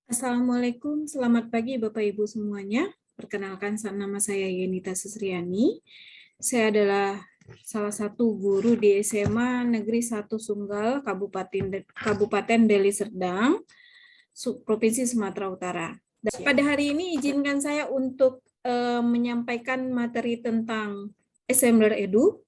Assalamualaikum, selamat pagi Bapak Ibu semuanya. Perkenalkan, nama saya Yenita Susriani. Saya adalah salah satu guru di SMA Negeri 1 Sunggal, Kabupaten Deli Serdang, Provinsi Sumatera Utara. Dan pada hari ini izinkan saya untuk menyampaikan materi tentang Assembler Edu,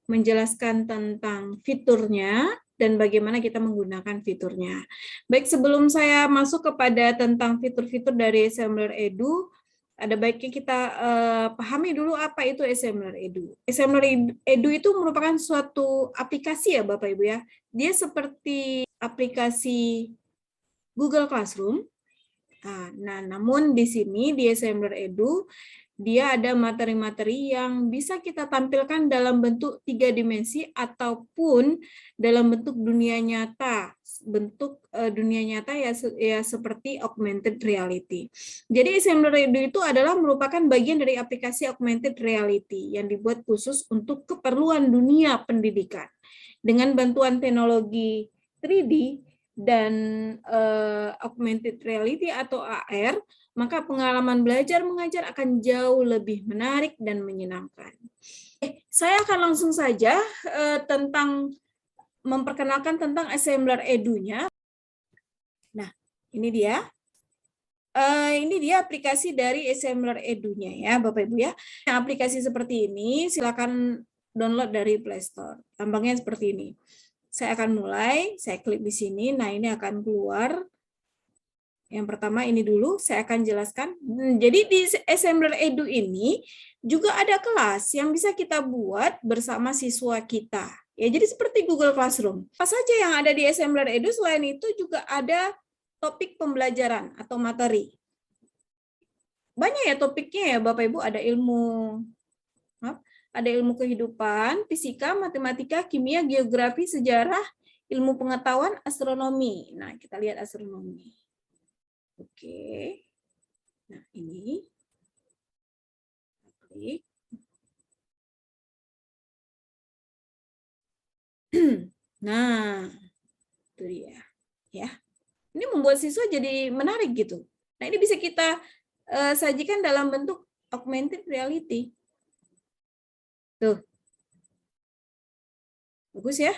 menjelaskan tentang fiturnya dan bagaimana kita menggunakan fiturnya. Baik, sebelum saya masuk kepada tentang fitur-fitur dari Assembler Edu, ada baiknya kita pahami dulu apa itu Assembler Edu. Assembler Edu itu merupakan suatu aplikasi ya Bapak Ibu ya. Dia seperti aplikasi Google Classroom. Nah, namun di sini di Assembler Edu dia ada materi-materi yang bisa kita tampilkan dalam bentuk 3 dimensi ataupun dalam bentuk dunia nyata. Bentuk dunia nyata ya seperti augmented reality. Jadi Assembler Edu itu adalah merupakan bagian dari aplikasi augmented reality yang dibuat khusus untuk keperluan dunia pendidikan. Dengan bantuan teknologi 3D dan augmented reality atau AR, maka pengalaman belajar mengajar akan jauh lebih menarik dan menyenangkan. Saya akan langsung saja memperkenalkan tentang Assembler Edu-nya. Nah, ini dia. Ini dia aplikasi dari Assembler Edu-nya ya, Bapak Ibu ya. Nah, aplikasi seperti ini silakan download dari Play Store. Gampangnya seperti ini. Saya akan mulai, saya klik di sini. Nah, ini akan keluar. Yang pertama ini dulu, saya akan jelaskan. Jadi di Assembler Edu ini juga ada kelas yang bisa kita buat bersama siswa kita. Ya, jadi seperti Google Classroom. Apa saja yang ada di Assembler Edu, selain itu juga ada topik pembelajaran atau materi. Banyak ya topiknya ya Bapak Ibu, ada ilmu kehidupan, fisika, matematika, kimia, geografi, sejarah, ilmu pengetahuan, astronomi. Nah, kita lihat astronomi. Oke. Nah, ini. Klik. Nah, itu dia. Ya. Ini membuat siswa jadi menarik gitu. Nah, ini bisa kita sajikan dalam bentuk augmented reality. Tuh. Bagus ya?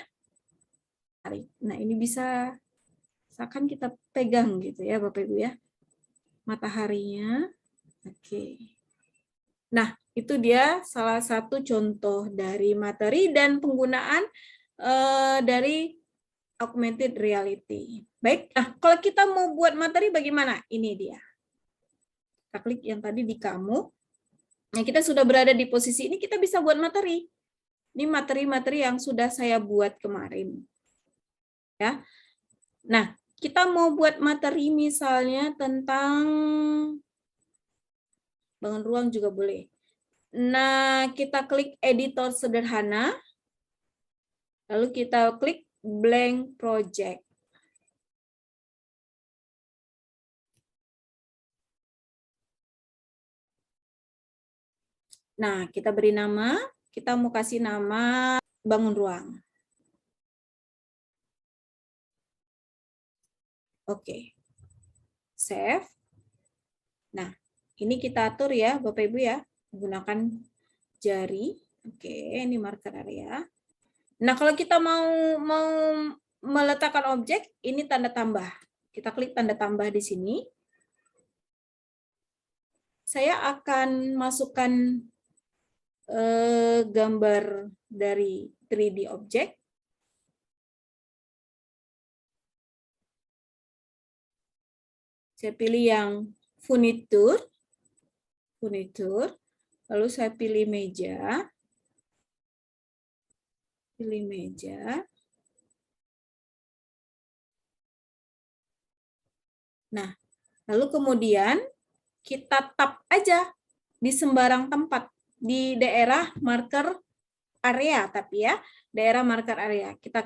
Nah, ini bisa seakan kita pegang gitu ya Bapak Ibu ya. Mataharinya. Oke. Nah, itu dia salah satu contoh dari materi dan penggunaan dari augmented reality. Baik, nah kalau kita mau buat materi bagaimana? Ini dia. Kita klik yang tadi di kamu. Nah, kita sudah berada di posisi ini, kita bisa buat materi. Ini materi-materi yang sudah saya buat kemarin. Ya. Nah, kita mau buat materi misalnya tentang bangun ruang juga boleh. Nah, kita klik editor sederhana. Lalu kita klik blank project. Nah, kita beri nama, kita mau kasih nama bangun ruang. Oke. Save. Nah, ini kita atur ya, Bapak Ibu ya, menggunakan jari. Oke, ini marker area. Nah, kalau kita mau meletakkan objek, ini tanda tambah. Kita klik tanda tambah di sini. Saya akan masukkan gambar dari 3D object. Saya pilih yang furniture, lalu saya pilih meja, Nah, lalu kemudian kita tap aja di sembarang tempat di daerah marker area, tapi ya daerah marker area kita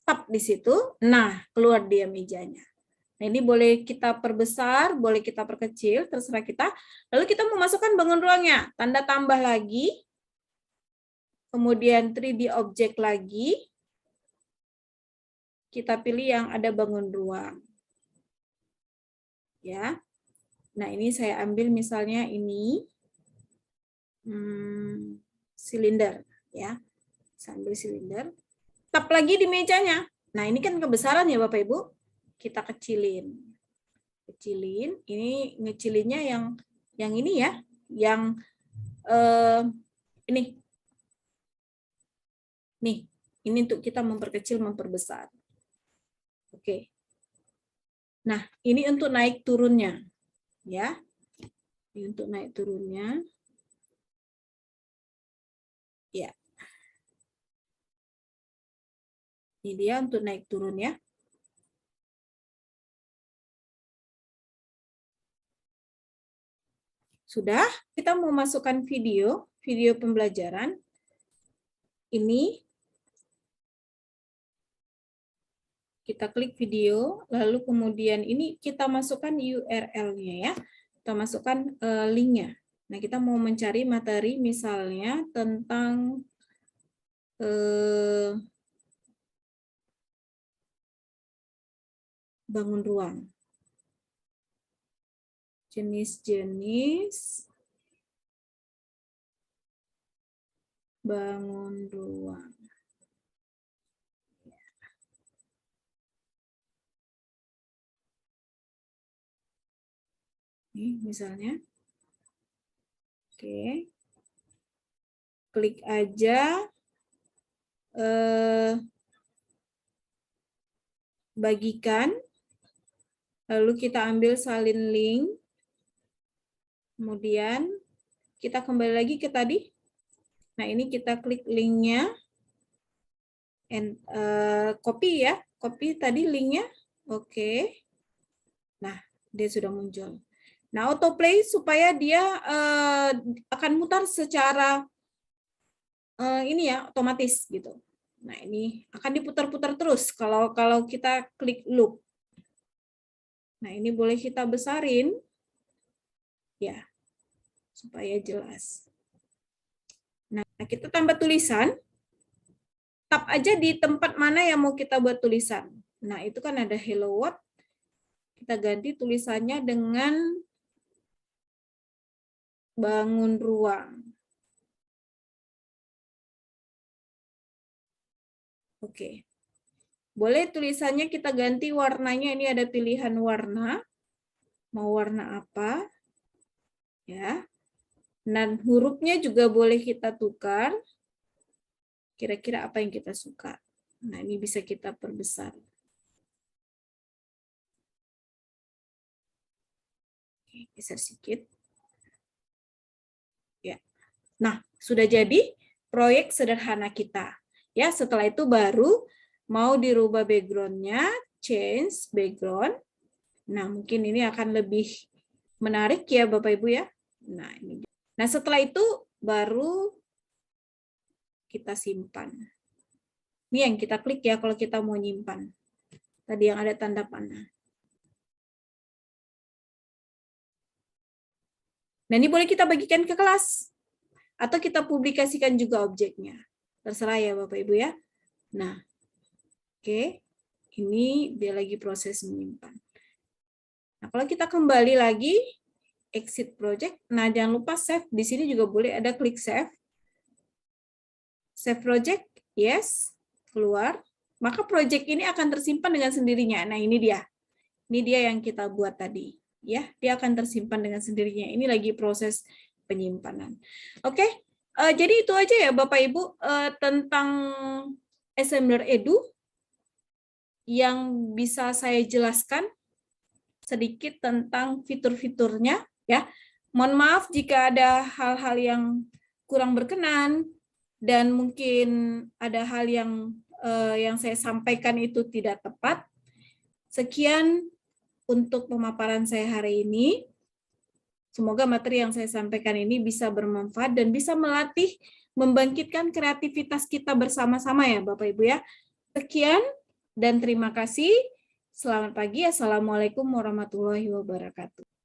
tap di situ. Nah, keluar dia mejanya. Nah, ini boleh kita perbesar, boleh kita perkecil, terserah kita. Lalu kita memasukkan bangun ruangnya, tanda tambah lagi, kemudian 3D object lagi, kita pilih yang ada bangun ruang. ya. Nah, ini saya ambil misalnya ini silinder, ya. Saya ambil silinder. Tap lagi di mejanya. Nah, ini kan kebesaran ya Bapak Ibu. Kita kecilin. Kecilin. Ini ngecilinnya yang ini ya, yang ini. Nih, ini untuk kita memperkecil, memperbesar. Oke. Nah, ini untuk naik turunnya, ya. Ini untuk naik turunnya. Ya. Ini dia untuk naik turun ya. Sudah, kita mau masukkan video pembelajaran. Ini kita klik video, lalu kemudian ini kita masukkan URL-nya ya. Kita masukkan link-nya. Nah, kita mau mencari materi misalnya tentang bangun ruang. Jenis-jenis bangun ruang. Ini misalnya. Oke. Klik aja bagikan. Lalu kita ambil salin link. Kemudian kita kembali lagi ke tadi. Nah, ini kita klik linknya. Copy ya. Copy tadi linknya. Oke. Nah, dia sudah muncul. Nah, autoplay supaya dia akan mutar secara ini ya, otomatis gitu. Nah, ini akan diputar-putar terus kalau kita klik loop. Nah, ini boleh kita besarin ya, supaya jelas. Nah, kita tambah tulisan. Tap aja di tempat mana yang mau kita buat tulisan. Nah, itu kan ada Hello World. Kita ganti tulisannya dengan bangun ruang. Oke. Boleh tulisannya kita ganti warnanya. Ini ada pilihan warna. Mau warna apa? Ya. Dan hurufnya juga boleh kita tukar. Kira-kira apa yang kita suka. Nah, ini bisa kita perbesar. Oke, geser sedikit. Ya. Nah, sudah jadi proyek sederhana kita. Ya, setelah itu baru mau dirubah background-nya, change background. Nah, mungkin ini akan lebih menarik ya Bapak Ibu ya. Nah, ini. Nah, setelah itu baru kita simpan. Ini yang kita klik ya kalau kita mau nyimpan. Tadi yang ada tanda panah. Nah, ini boleh kita bagikan ke kelas. Atau kita publikasikan juga objeknya. Terserah ya Bapak Ibu ya. Nah, oke. Ini dia lagi proses menyimpan. Nah, kalau kita kembali lagi, exit project. Nah, jangan lupa save. Di sini juga boleh ada klik save. Save project, yes. Keluar. Maka project ini akan tersimpan dengan sendirinya. Nah, ini dia. Ini dia yang kita buat tadi. Ya, dia akan tersimpan dengan sendirinya. Ini lagi proses penyimpanan. Oke, jadi itu aja ya Bapak Ibu tentang Assembler Edu yang bisa saya jelaskan sedikit tentang fitur-fiturnya ya. Mohon maaf jika ada hal-hal yang kurang berkenan dan mungkin ada hal yang saya sampaikan itu tidak tepat. Sekian untuk pemaparan saya hari ini. Semoga materi yang saya sampaikan ini bisa bermanfaat dan bisa melatih, membangkitkan kreativitas kita bersama-sama ya Bapak Ibu ya. Sekian dan terima kasih. Selamat pagi. Assalamualaikum warahmatullahi wabarakatuh.